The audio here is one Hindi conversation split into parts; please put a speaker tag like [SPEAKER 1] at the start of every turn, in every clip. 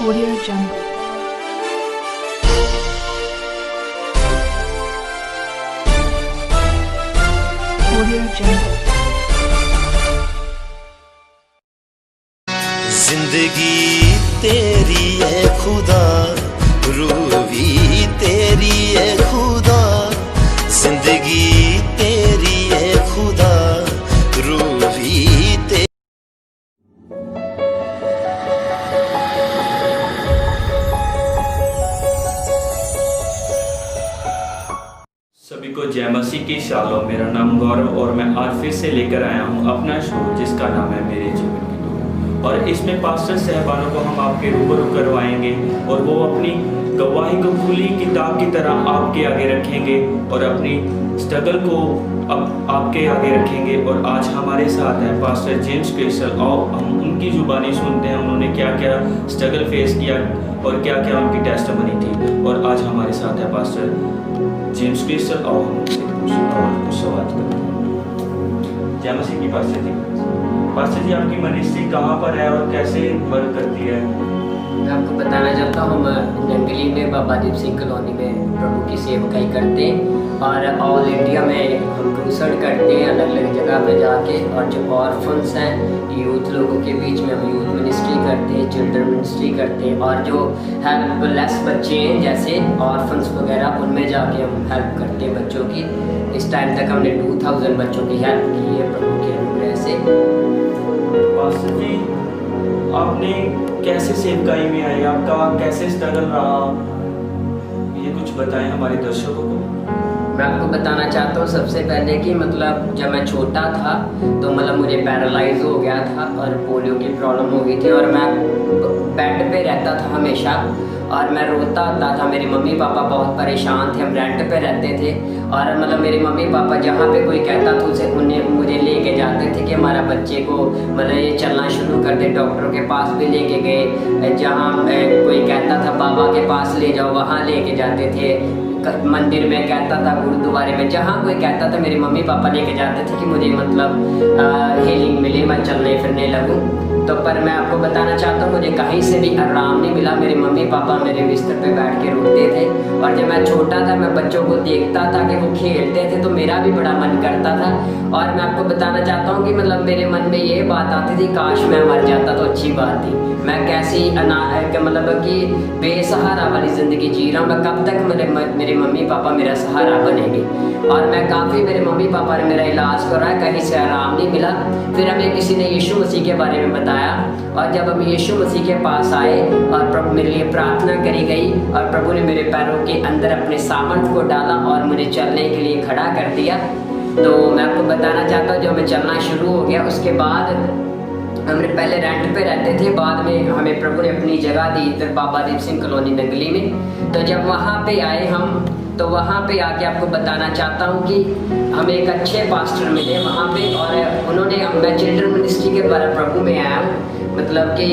[SPEAKER 1] Audio Jungle. Audio Jungle.
[SPEAKER 2] जिंदगी तेरी है खुदा, रूह भी तेरी है खुदा। जिंदगी तेरी है खुदा, रूह भी तेरी।
[SPEAKER 3] सभी को जय मसीह की शालोम। मेरा नाम गौरव और मैं आज फिर से लेकर आया हूँ अपना शो जिसका नाम है मेरे जीवन की दौड़। और इसमें पास्टर सहबानों को हम आपके रूबरू करवाएंगे और वो अपनी गवाही को खुली किताब की तरह आपके आगे रखेंगे और अपनी स्ट्रगल को अब आपके आगे रखेंगे। और आज हमारे साथ है पास्टर जेम्स क्रिस्टल। और हम उनकी जुबानी सुनते हैं उन्होंने क्या क्या स्ट्रगल फेस किया और क्या क्या उनकी टेस्टिमनी थी। और आज हमारे साथ है पास्टर जेम्स क्रिस्टल और हम उनसे कुछ सवाल करते हैं। जय मसीह की पास्टर जी। पास्टर जी, आपकी मिनिस्ट्री कहाँ पर है और कैसे वर्क करती है?
[SPEAKER 4] मैं आपको बताना चाहता हूँ, हम जंगली में बाबा दीप सिंह कॉलोनी में प्रभु की सेवकाई करते हैं और ऑल इंडिया में हम क्रूसेड करते हैं अलग अलग जगह पे जाके। और जो ऑर्फन्स हैं, यूथ लोगों के बीच में हम यूथ मिनिस्ट्री करते हैं, चिल्ड्रन मिनिस्ट्री करते हैं। और जो हेल्पलेस बच्चे हैं जैसे ऑर्फन्स वगैरह, उनमें जाके हम हेल्प करते हैं बच्चों की। इस टाइम तक हमने 2000 बच्चों की हेल्प की है प्रभु के अनुग्रह से।
[SPEAKER 3] पास्टर जी, आपने कैसे सेवकाई में आए, आपका कैसे स्ट्रगल रहा, ये कुछ बताएं हमारे दर्शकों को।
[SPEAKER 4] मैं आपको बताना चाहता हूँ सबसे पहले कि मतलब जब मैं छोटा था तो मतलब मुझे पैरालाइज हो गया था और पोलियो की प्रॉब्लम हो गई थी और मैं बेड पे रहता था हमेशा और मैं रोता आता था। मेरे मम्मी पापा बहुत परेशान थे, हम रेंट पे रहते थे और मतलब मेरे मम्मी पापा जहाँ पे कोई कहता था उसे उन्हें मुझे लेके जाते थे कि हमारा बच्चे को मतलब ये चलना शुरू कर दे। डॉक्टरों के पास भी लेके गए, जहाँ कोई कहता था बाबा के पास ले जाओ वहाँ लेके जाते थे। मंदिर में कहता था, गुरुद्वारे में, जहाँ कोई कहता था मेरे मम्मी पापा लेके जाते थे कि मुझे मतलब हीलिंग मिले, मैं चलने फिरने लगूँ। तो पर मैं आपको बताना चाहता हूँ मुझे कहीं से भी आराम नहीं मिला। मेरे मम्मी पापा मेरे बिस्तर पे बैठ के रोते थे और जब मैं छोटा था मैं बच्चों को देखता था कि वो खेलते थे तो मेरा भी बड़ा मन करता था। और मैं आपको बताना चाहता हूँ कि मतलब मेरे मन में ये बात आती थी काश मैं मर जाता तो अच्छी बात थी। मैं कैसी मतलब कि बेसहारा वाली ज़िंदगी जी रहा हूँ, मैं कब तक मेरे मम्मी पापा मेरा सहारा बनेंगे। और मैं काफ़ी मेरे मम्मी पापा ने मेरा इलाज कराया, कहीं से आराम नहीं मिला। फिर हमें किसी ने यीशु मसीह के बारे में बताया और जब हम यीशु मसीह के पास आए और प्रभु मेरे लिए प्रार्थना करी गई और प्रभु ने मेरे पैरों के अंदर अपने सामर्थ को डाला और मुझे चलने के लिए खड़ा कर दिया। तो मैं आपको बताना चाहता हूँ जब मैं चलना शुरू हो गया उसके बाद हम पहले रेंट पे रहते थे, बाद में हमें प्रभु ने अपनी जगह दी इधर बाबा दीप सिंह कॉलोनी नगली में। तो जब वहाँ पे आए हम तो वहाँ पे आके आपको बताना चाहता हूँ कि हमें एक अच्छे पास्टर मिले वहाँ पे और उन्होंने मैं चिल्ड्रन मिनिस्ट्री के द्वारा प्रभु में आया हूँ। मतलब कि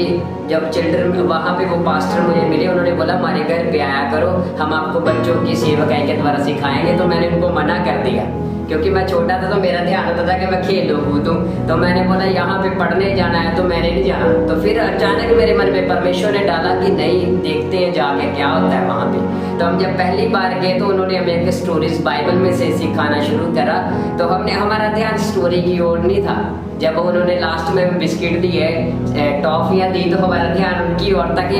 [SPEAKER 4] जब चिल्ड्रन वहाँ पे वो पास्टर मुझे मिले, उन्होंने बोला हमारे घर पे आया करो, हम आपको बच्चों की सेवकाई के द्वारा सिखाएंगे। तो मैंने उनको मना कर दिया क्योंकि मैं छोटा था तो मेरा ध्यान होता था कि मैं खेलूँ कूदूँ। तो मैंने बोला यहाँ पे पढ़ने जाना है तो मैंने नहीं जाना। तो फिर अचानक मेरे मन में परमेश्वर ने डाला कि नहीं, देखते हैं जाके क्या होता है वहाँ पे। तो हम जब पहली बार गए तो उन्होंने हमें एक स्टोरीज बाइबल में से सिखाना शुरू करा। तो हमारा ध्यान स्टोरी की ओर नहीं था। जब उन्होंने लास्ट में बिस्किट दिए, टॉफियाँ दी, तो हमारा ध्यान उनकी ओर था कि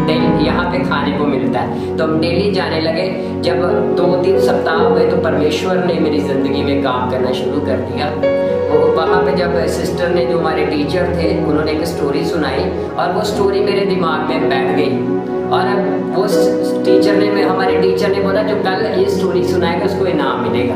[SPEAKER 4] डेली यहाँ पे खाने को मिलता है। तो हम डेली जाने लगे। जब 2-3 सप्ताह हुए तो परमेश्वर ने मेरी ज़िंदगी में काम करना शुरू कर दिया। वहाँ पे जब सिस्टर ने, जो हमारे टीचर थे, उन्होंने एक स्टोरी सुनाई और वो स्टोरी मेरे दिमाग में बैठ गई। और वो हमारे टीचर ने बोला जो कल ये स्टोरी सुनाएगा उसको इनाम मिलेगा।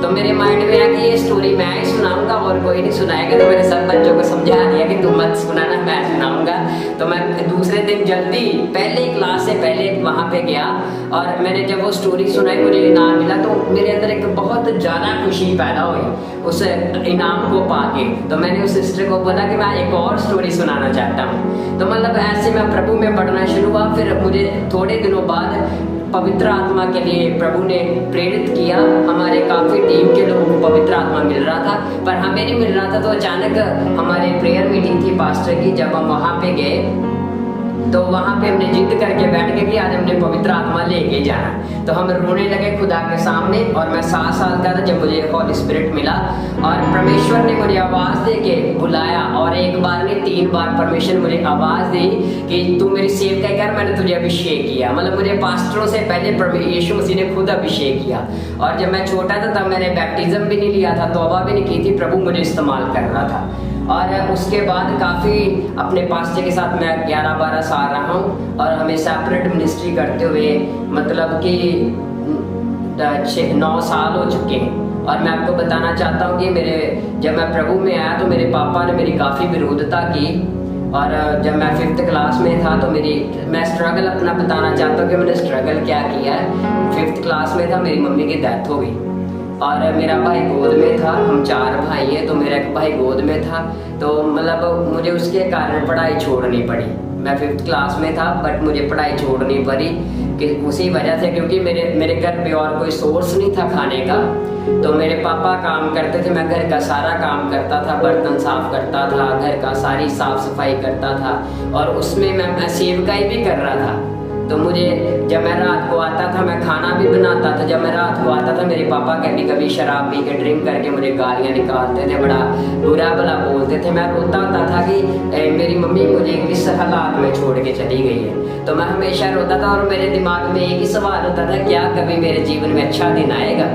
[SPEAKER 4] तो मेरे माइंड में आया कि ये स्टोरी मैं ही सुनाऊंगा और कोई नहीं सुनाएगा। तो मैंने सब बच्चों को समझा दिया कि तुम मत सुनाना, मैं सुनाऊंगा। तो मैं दूसरे दिन जल्दी पहले क्लास से पहले वहाँ पे गया और मैंने जब वो स्टोरी सुनाई, मुझे इनाम मिला। तो मेरे अंदर एक बहुत ज़्यादा खुशी पैदा हुई उस इनाम को पाके। तो मैंने उस सिस्टर को बोला कि मैं एक और स्टोरी सुनाना चाहता हूँ। तो मतलब ऐसे मैं प्रभु में पढ़ना शुरू हुआ। फिर मुझे थोड़े दिनों बाद पवित्र आत्मा के लिए प्रभु ने प्रेरित किया। हमारे काफ़ी टीम के लोगों को पवित्र आत्मा मिल रहा था पर हमें नहीं मिल रहा था। तो अचानक हमारे प्रेयर मीटिंग थी पास्टर की, जब हम वहाँ पे गए तो वहाँ पे हमने जिद करके बैठ गए कि आज हमने पवित्र आत्मा लेके जाना है। तो हम रोने लगे खुदा के सामने, और मैं 7 साल का था जब मुझे हॉली स्पिरिट मिला, और परमेश्वर ने मुझे आवाज़ दे के बुलाया, और एक बार नहीं 3 बार परमेश्वर मुझे आवाज़ दी कि तू मेरी सेवकाई कर, मैंने तुझे अभिषेक किया। मतलब मुझे पास्टरों से पहले यीशु मसीह ने खुद अभिषेक किया। और जब मैं छोटा था तब मैंने बैप्टिज्म भी नहीं लिया था, तौबा भी नहीं की थी, प्रभु मुझे इस्तेमाल कर रहा था। और उसके बाद काफ़ी अपने पास्टर के साथ मैं 11-12 साल रहा हूँ, और हमें सेपरेट मिनिस्ट्री करते हुए मतलब कि 9 साल हो चुके हैं। और मैं आपको बताना चाहता हूँ कि जब मैं प्रभु में आया तो मेरे पापा ने मेरी काफ़ी विरोधता की, और जब मैं 5th क्लास में था तो मैं स्ट्रगल अपना बताना चाहता हूँ कि मैंने स्ट्रगल क्या किया है। 5th क्लास में था, मेरी मम्मी की डेथ हो गई, और मेरा भाई गोद में था। हम 4 भाई हैं, तो मेरा एक भाई गोद में था, तो मतलब मुझे उसके कारण पढ़ाई छोड़नी पड़ी। मैं 5th क्लास में था, बट मुझे पढ़ाई छोड़नी पड़ी कि उसी वजह से, क्योंकि मेरे घर पे और कोई सोर्स नहीं था खाने का। तो मेरे पापा काम करते थे, मैं घर का सारा काम करता था, बर्तन साफ करता था, घर का सारी साफ सफाई करता था, और उसमें मैं सेवकाई भी कर रहा था। तो मुझे जब मैं रात को आता था, मैं खाना भी बनाता था। जब मैं रात को आता था, मेरे पापा कभी शराब पी के ड्रिंक करके मुझे गालियाँ निकालते थे, बड़ा बुरा भला बोलते थे। मैं रोता होता था कि मेरी मम्मी मुझे इस हालात में छोड़ के चली गई है। तो मैं हमेशा रोता था, और मेरे दिमाग में एक ही सवाल होता था, क्या कभी मेरे जीवन में अच्छा दिन आएगा।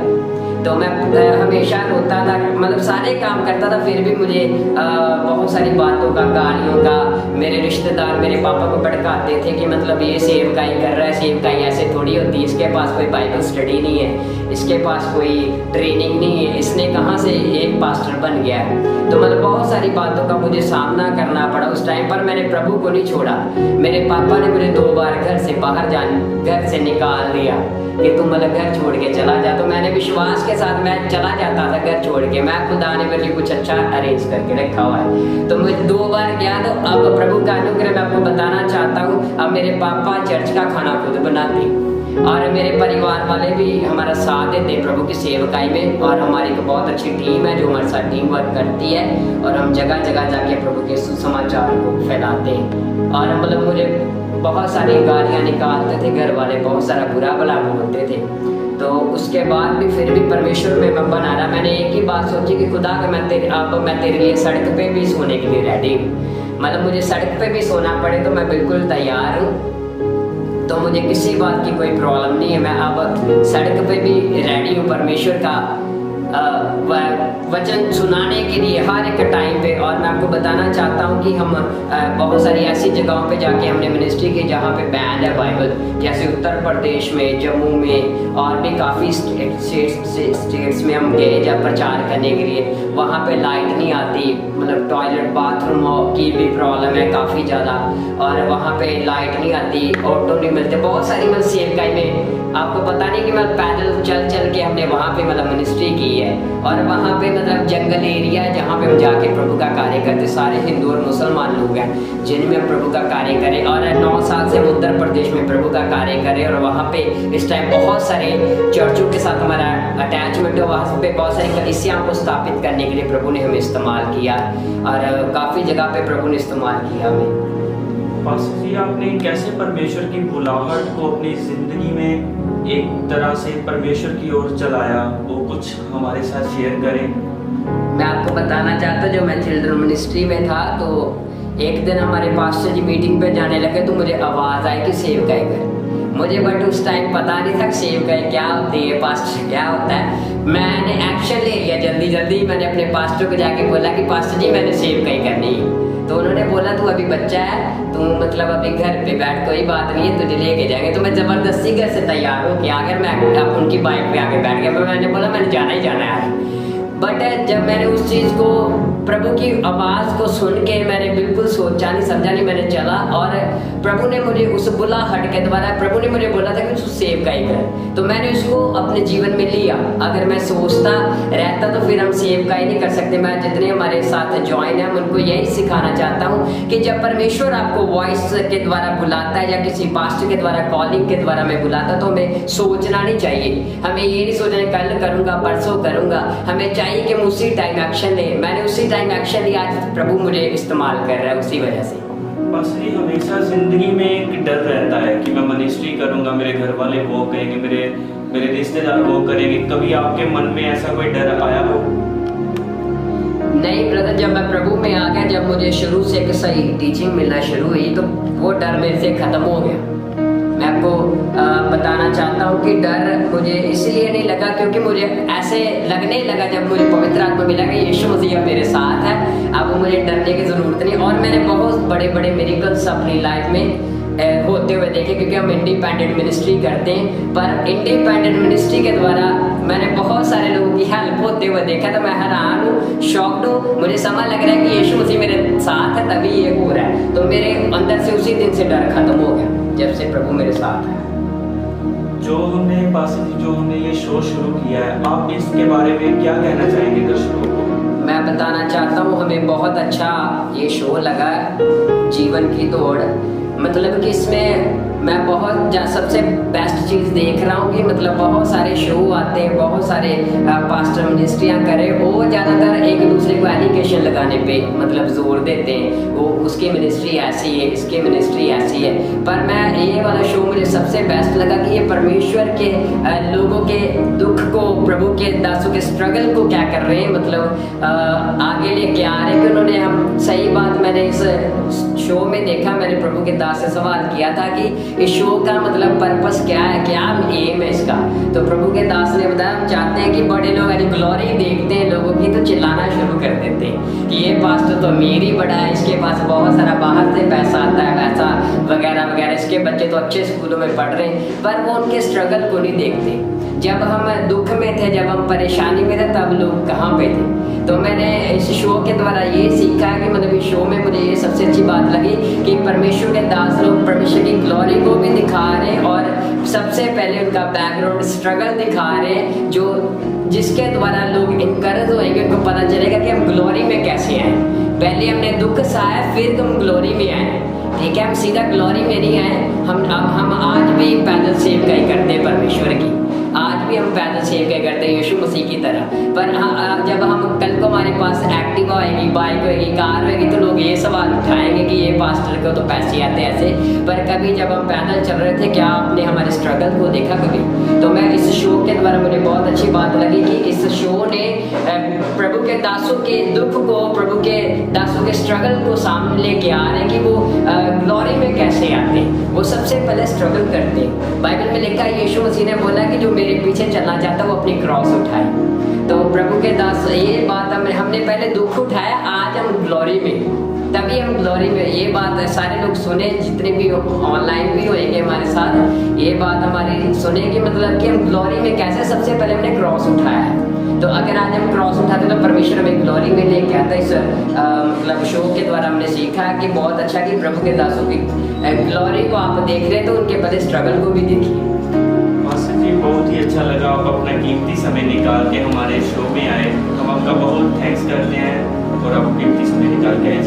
[SPEAKER 4] तो मैं हमेशा रोता था, मतलब सारे काम करता था, फिर भी मुझे बहुत सारी बातों का, गालियों का, मेरे रिश्तेदार मेरे पापा को भड़काते थे कि मतलब ये सेवकाई कर रहा है, सेवकाई ऐसे थोड़ी होती है, इसके पास कोई बाइबल स्टडी नहीं है, इसके पास कोई ट्रेनिंग नहीं है, इसने कहाँ से एक पास्टर बन गया है। तो मतलब बहुत सारी बातों का मुझे सामना करना पड़ा। उस टाइम पर मैंने प्रभु को नहीं छोड़ा। मेरे पापा ने मुझे 2 बार घर से निकाल दिया कि तुम मतलब घर छोड़ के चला जा। तो मैंने विश्वास के साथ मैं चला जाता था घर छोड़ के। मैं खुदा ने मेरे लिए कुछ अच्छा अरेंज करके रखा हुआ है। तो मैं 2 बार गया। तो अब प्रभु का अनुग्रह मैं आपको बताना चाहता हूँ, अब मेरे पापा चर्च का खाना खुद बनाते, और मेरे परिवार वाले भी हमारा साथ देते प्रभु की सेवकाई में। और हमारी एक बहुत अच्छी टीम है जो हमारे साथ टीम वर्क करती है, और हम जगह जगह जाके प्रभु के सुसमाचार को फैलाते हैं। और मतलब मुझे बहुत सारी गालियाँ निकालते थे घर वाले, बहुत सारा बुरा भला बोलते थे। तो उसके बाद भी फिर भी परमेश्वर में मैं बना रहा। मैंने एक ही बात सोची कि खुदा का मैं तेरे लिए सड़क पे भी सोने के लिए रेडी हूँ। मतलब मुझे सड़क पे भी सोना पड़े तो मैं बिल्कुल तैयार हूँ। तो मुझे किसी बात की कोई प्रॉब्लम नहीं है। मैं अब सड़क पे भी रेडी हूँ परमेश्वर का वचन सुनाने के लिए हर एक टाइम पे। और मैं आपको बताना चाहता हूँ कि हम बहुत सारी ऐसी जगहों पे जाके हमने मिनिस्ट्री की जहाँ पे बैन है बाइबल, जैसे उत्तर प्रदेश में, जम्मू में, और भी काफ़ी स्टेट्स में हम गए जब प्रचार करने के लिए। वहाँ पे लाइट नहीं आती, मतलब टॉयलेट बाथरूम की भी प्रॉब्लम है काफ़ी ज़्यादा, और वहाँ पे लाइट नहीं आती, ऑटो नहीं मिलते। बहुत सारी मतलब सेवकाई में आपको पता नहीं कि मतलब पैदल चल के हमने वहाँ पे मतलब मिनिस्ट्री की है। और वहाँ पे मतलब जंगल एरिया है जहाँ पे हम जाके प्रभु का कार्य करते। सारे हिंदू और मुसलमान लोग हैं जिनमें हम प्रभु का कार्य करें। और 9 साल से हम उत्तर प्रदेश में प्रभु का कार्य करें, और वहाँ पे इस टाइम बहुत सारे चर्चों के साथ हमारा अटैचमेंट है। वहाँ पे बहुत सारी कलीसियाओं को स्थापित करने के लिए प्रभु ने हमें इस्तेमाल किया, और काफ़ी जगह पे प्रभु ने इस्तेमाल किया हमें।
[SPEAKER 3] पास्टर जी, आपने कैसे परमेश्वर की बुलाहट को अपनी ज़िंदगी में एक तरह से परमेश्वर की ओर चलाया, वो कुछ हमारे साथ शेयर करें।
[SPEAKER 4] मैं आपको बताना चाहता हूँ, जब मैं चिल्ड्रन मिनिस्ट्री में था तो एक दिन हमारे पास्टर जी मीटिंग पे जाने लगे तो मुझे आवाज़ आई कि सेवकाई कर। मुझे बट उस टाइम पता नहीं था सेवकाई क्या होती है, पास्टर क्या होता है। मैंने एक्शन ले लिया जल्दी। मैंने अपने पास्टर को जाके बोला कि पास्टर जी मैंने सेवकाई करनी है। तो उन्होंने बोला तू अभी बच्चा है, तू मतलब अभी घर पे बैठ, कोई बात नहीं है, तुझे लेके जाएंगे। तो मैं ज़बरदस्ती घर से तैयार हो गया। अगर मैं उनकी बाइक पे आके बैठ गया, मैंने बोला मैंने जाना ही जाना है। बट जब मैंने उस चीज़ को, प्रभु की आवाज़ को सुन के मैंने बिल्कुल सोचा नहीं समझा नहीं, मैंने चला। और प्रभु ने मुझे उस बुलाहट के द्वारा प्रभु ने मुझे बोला था कि तू सेवकाई कर, तो मैंने उसको अपने जीवन में लिया। अगर मैं सोचता रहता तो फिर हम सेवकाई नहीं कर सकते। मैं जितने हमारे साथ ज्वाइन है उनको यही सिखाना चाहता हूँ कि जब परमेश्वर आपको वॉइस के द्वारा बुलाता है या किसी पास्टर के द्वारा, कॉलिंग के द्वारा मैं बुलाता, तो हमें सोचना नहीं चाहिए। हमें ये नहीं सोचना कल करूँगा, परसों करूँगा। हमें चाहिए कि हम उसी टाइम एक्शन लें। मैंने उसी टाइम एक्शन लिया, आज प्रभु मुझे इस्तेमाल कर रहा है उसी वजह से।
[SPEAKER 3] पास्टर जी, हमेशा ज़िंदगी में करूँगा, मेरे घर वाले वो कहेंगे, मेरे रिश्तेदार वो करेंगे, कभी आपके मन में ऐसा कोई डर आया हो?
[SPEAKER 4] नहीं ब्रदर, जब मैं प्रभु में आ गया, जब मुझे शुरू से एक सही टीचिंग मिलना शुरू हुई तो वो डर मेरे से ख़त्म हो गया। मैं आपको बताना चाहता हूँ कि डर मुझे इसलिए नहीं लगा क्योंकि मुझे ऐसे लगने लगा जब मुझे पवित्र आत्मा मिला कि यीशु मसीह अब मेरे साथ है, अब मुझे डरने की ज़रूरत नहीं। और मैंने बहुत बड़े बड़े मिरेकल्स अपनी लाइफ में होते हुए देखे, क्योंकि हम इंडिपेंडेंट मिनिस्ट्री करते हैं, पर इंडिपेंडेंट मिनिस्ट्री के द्वारा मैंने बहुत सारे लोगों की हेल्प होते हुए देखा। तो मैं हैरान हूँ, शॉक्ड हूँ, मुझे समझ लग रहा है कि यीशु मसीह मेरे साथ है तभी ये हो रहा है। तो मेरे अंदर से उसी दिन से डर खत्म हो गया जब से प्रभु मेरे साथ है।
[SPEAKER 3] जो हमने ये शो शुरू किया है, आप इसके बारे में क्या कहना चाहेंगे दर्शकों को?
[SPEAKER 4] मैं बताना चाहता हूँ हमें बहुत अच्छा ये शो लगा, जीवन की दौड़। मतलब कि इसमें मैं सबसे बेस्ट चीज़ देख रहा हूँ कि मतलब बहुत सारे शो आते हैं, बहुत सारे पास्टर मिनिस्ट्रियाँ करें, वो ज़्यादातर एक दूसरे को एलिगेशन लगाने पे मतलब जोर देते हैं, वो उसकी मिनिस्ट्री ऐसी है, इसकी मिनिस्ट्री ऐसी है। पर मैं ये वाला शो मुझे सबसे बेस्ट लगा कि ये परमेश्वर के लोगों के दुख को, प्रभु के दासों के स्ट्रगल को क्या कर रहे हैं, मतलब आगे लेके आ रहे हैं। कि उन्होंने हम सही बात मैंने इस शो में देखा, मैंने प्रभु के दास से सवाल किया था कि इस शो का मतलब पर्पस क्या है, क्या एम है इसका। तो प्रभु के दास ने बताया हम चाहते हैं कि बड़े लोग यदि ग्लोरी देखते हैं लोगों की तो चिल्लाना शुरू कर देते हैं कि ये पास्टर तो अमीर ही बड़ा है, इसके पास बहुत सारा बाहर से पैसा आता है, वैसा वगैरह वगैरह, इसके बच्चे तो अच्छे स्कूलों में पढ़ रहे हैं। पर वो उनके स्ट्रगल को नहीं देखते। जब हम दुख में थे, जब हम परेशानी में थे, तब लोग कहाँ पे थे। तो मैंने इस शो के द्वारा ये सीखा कि मतलब इस शो में मुझे ये सबसे अच्छी बात लगी कि परमेश्वर के दास लोग परमेश्वर की ग्लोरी को भी दिखा रहे हैं और सबसे पहले उनका बैकग्राउंड स्ट्रगल दिखा रहे हैं, जो जिसके द्वारा लोग इनकरेज होंगे, उनको पता चलेगा कि हम ग्लोरी में कैसे आए। पहले हमने दुख सहाया, फिर तुम ग्लोरी में आए। ठीक है, हम सीधा ग्लोरी में नहीं आए। हम आज भी पैदल सेवकाई करते हैं परमेश्वर की, आज भी हम पैदल सेवकाई करते हैं यीशु मसीह की तरह। पर जब हम कल को हमारे पास एक्टिवा होएगी, बाइक होएगी, कार होएगी, तो लोग ये सवाल उठाएंगे कि ये पास्टर को तो पैसे आते ऐसे। पर कभी जब हम पैदल चल रहे थे, क्या आपने हमारे स्ट्रगल को देखा कभी? तो मैं इस शो के द्वारा मुझे बहुत अच्छी बात लगी कि इस शो ने प्रभु के दासों के दुख को, प्रभु के दासों के स्ट्रगल को सामने लेके आ रहे हैं कि वो ग्लोरी में कैसे आते हैं। वो सबसे पहले स्ट्रगल करते हैं। बाइबल में लिखा है, यीशु मसीह ने बोला कि जो मेरे पीछे चलना चाहता है वो अपनी क्रॉस उठाए। तो प्रभु के दास ये बात हमने पहले दुख उठाया, आज हम ग्लोरी में, तभी हम ग्लोरी में। ये बात सारे लोग सुने, जितने भी ऑनलाइन भी होएंगे हमारे साथ, ये बात हमारी सुने कि मतलब कि हम ग्लोरी में कैसे, सबसे पहले हमने क्रॉस उठाया है। तो अगर आज हम क्रॉस उठाते तो परमेश्वर हमें ग्लोरी में लेके आता है। इस मतलब शो के द्वारा हमने सीखा कि बहुत अच्छा कि प्रभु के दासों की ग्लोरी को आप देख रहे हैं तो उनके पहले स्ट्रगल को भी देखिए।
[SPEAKER 3] मास्टर जी, बहुत ही अच्छा लगा, आप अपना कीमती समय निकाल के हमारे शो में आए, हम आपका बहुत थैंक्स करते हैं और आप कीमती समय निकाल के आए।